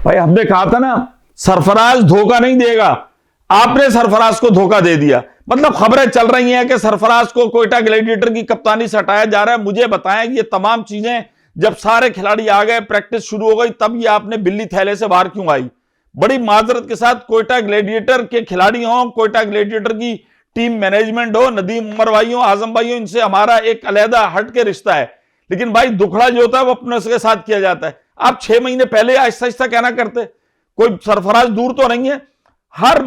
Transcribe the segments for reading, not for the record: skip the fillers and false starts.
भाई हमने कहा था ना सरफराज धोखा नहीं देगा, आपने सरफराज को धोखा दे दिया। मतलब खबरें चल रही हैं कि सरफराज को कोयटा ग्लैडिएटर की कप्तानी से हटाया जा रहा है। मुझे बताएं कि ये तमाम चीजें जब सारे खिलाड़ी आ गए, प्रैक्टिस शुरू हो गई, तब ये आपने बिल्ली थैले से बाहर क्यों आई? बड़ी माजरत के साथ कोयटा ग्लैडिएटर के खिलाड़ी हों, कोयटा ग्लैडिएटर की टीम मैनेजमेंट हो, नदीम उमर भाई हो, आजम भाई हो, इनसे हमारा एक अलहदा हट के रिश्ता है, लेकिन भाई दुखड़ा जो होता है वो अपने के साथ किया जाता है। आप 6 महीने पहले आहिस्ता आहिस्ता कहना करते, कोई सरफराज दूर तो नहीं है। हर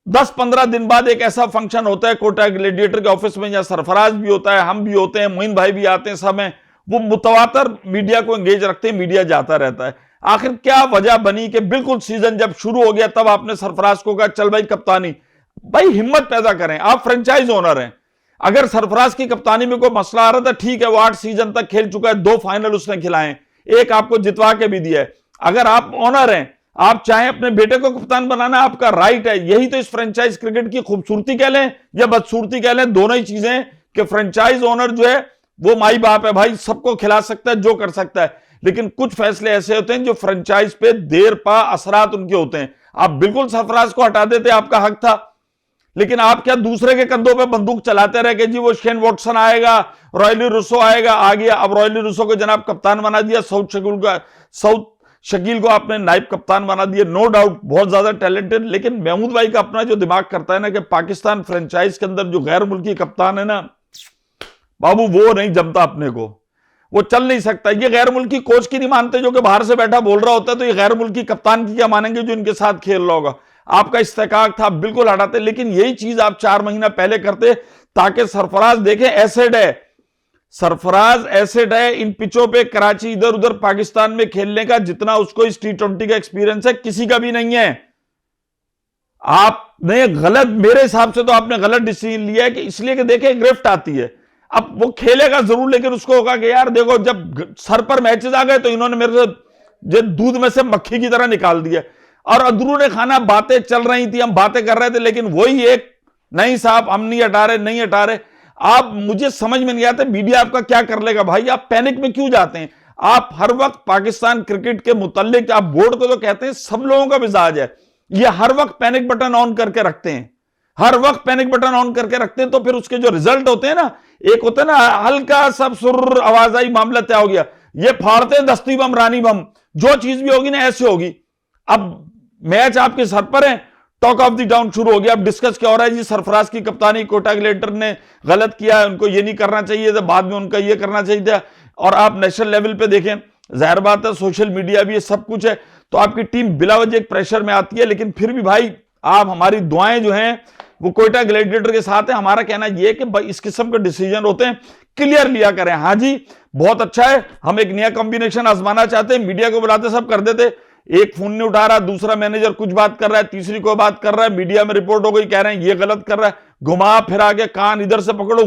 10-15 दिन बाद एक ऐसा फंक्शन होता है कोयटा ग्लैडिएटर के ऑफिस में, जहां सरफराज भी होता है, हम भी होते हैं, मोइन भाई भी आते हैं, सब हैं, वो मुतवातर मीडिया को एंगेज रखते हैं, मीडिया जाता रहता है। आखिर क्या वजह बनी कि बिल्कुल सीजन जब शुरू हो गया तब आपने सरफराज को कहा चल भाई कप्तानी? भाई हिम्मत पैदा करें, आप फ्रेंचाइज ओनर हैं। अगर सरफराज की कप्तानी में कोई मसला आ रहा था, ठीक है, वो 8 सीजन तक खेल चुका है, 2 फाइनल उसने खिलाए, एक आपको जितवा के भी दिया है। अगर आप ओनर हैं, आप चाहे अपने बेटे को कप्तान बनाना, आपका राइट है। यही तो इस फ्रेंचाइज क्रिकेट की खूबसूरती कह लें या बदसूरती कह लें, दोनों ही चीजें, कि फ्रेंचाइज ओनर जो है वो माई बाप है भाई, सबको खिला सकता है, जो कर सकता है। लेकिन कुछ फैसले ऐसे होते हैं जो फ्रेंचाइज पे देर पा असरात उनके होते हैं। आप बिल्कुल सरफराज को हटा देते, आपका हक था, लेकिन आप क्या दूसरे के कंधों पे बंदूक चलाते रहे कि जी वो शेन वॉटसन आएगा, रॉयली रूसो आएगा, आ गया। अब रॉयली रूसो को जनाब कप्तान बना दिया, साउथ शकील को आपने नाइब कप्तान बना दिया। नो डाउट बहुत ज्यादा टैलेंटेड, लेकिन महमूद भाई का अपना जो दिमाग करता है ना कि पाकिस्तान फ्रेंचाइज के अंदर जो गैर मुल्की कप्तान है ना बाबू, वो नहीं जमता अपने को, वो चल नहीं सकता। ये गैर मुल्की कोच की नहीं मानते, जो कि बाहर से बैठा बोल रहा होता है, तो ये गैर मुल्की कप्तान की क्या मानेंगे जो इनके साथ खेल रहा होगा? आपका इस्तेकाक था, बिल्कुल हटाते, लेकिन यही चीज आप 4 महीना पहले करते, ताकि सरफराज देखें एसेड है, सरफराज एसेड है इन पिचों पे, कराची इधर उधर पाकिस्तान में खेलने का जितना उसको इस T20 का एक्सपीरियंस है किसी का भी नहीं है। आपने गलत, मेरे हिसाब से तो आपने गलत डिसीजन लिया है कि इसलिए कि देखें गिरफ्ट आती है, अब वो खेलेगा जरूर, लेकिन उसको होगा कि यार देखो जब सर पर मैचेस आ गए तो इन्होंने मेरे से दूध में से मक्खी की तरह निकाल दिया, और अंदरूनी खाना बातें चल रही थी, हम बातें कर रहे थे, लेकिन वही एक नहीं साहब हम नहीं हटा रहे, नहीं हटा रहे। आप, मुझे समझ में नहीं आता मीडिया आपका क्या कर लेगा भाई, आप पैनिक में क्यों जाते हैं? आप हर वक्त पाकिस्तान क्रिकेट के मुताल्लिक, आप बोर्ड को तो कहते हैं, सब लोगों का मिजाज है, ये हर वक्त पैनिक बटन ऑन करके रखते हैं, हर वक्त पैनिक बटन ऑन करके रखते हैं, तो फिर उसके जो रिजल्ट होते हैं ना, एक होता है ना हल्का सब सुर आवाज आई मामला तय हो गया, ये फाड़ते हैं दस्ती बम रानी बम, जो चीज भी होगी ना ऐसे होगी। अब मैच आपके सर पर है, टॉक ऑफ द टाउन शुरू हो गया, अब डिस्कस क्या हो रहा है जी, सरफराज की कप्तानी कोयटा ग्लैडिएटर ने गलत किया है, उनको ये नहीं करना चाहिए था, बाद में उनका ये करना चाहिए था। और आप नेशनल लेवल पे देखें, जाहिर बात है सोशल मीडिया भी है, सब कुछ है, तो आपकी टीम बिला वजह एक प्रेशर में आती है, लेकिन फिर भी भाई आप, हमारी दुआएं जो हैं वो कोयटा ग्लैडिएटर के साथ है। हमारा कहना यह है कि भाई इस किस्म के डिसीजन होते हैं क्लियर लिया करें। हाँ जी बहुत अच्छा है, हम एक नया कॉम्बिनेशन आजमाना चाहते हैं, मीडिया को बुलाते सब कर देते, एक फोन नहीं उठा रहा, दूसरा मैनेजर कुछ बात कर रहा है, तीसरी कोई बात कर रहा है, मीडिया में रिपोर्ट हो गई, कह रहे हैं ये गलत कर रहा है, घुमा फिरा के कान इधर से पकड़ो।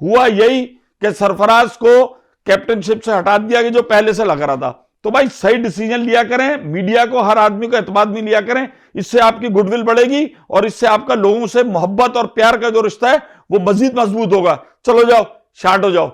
हुआ यही कि सरफराज को कैप्टनशिप से हटा दिया गया जो पहले से लग रहा था। तो भाई सही डिसीजन लिया करें, मीडिया को, हर आदमी को एतमाद में लिया करें, इससे आपकी गुडविल बढ़ेगी और इससे आपका लोगों से मोहब्बत और प्यार का जो रिश्ता है वो मजीद मजबूत होगा। चलो जाओ शार्ट हो जाओ।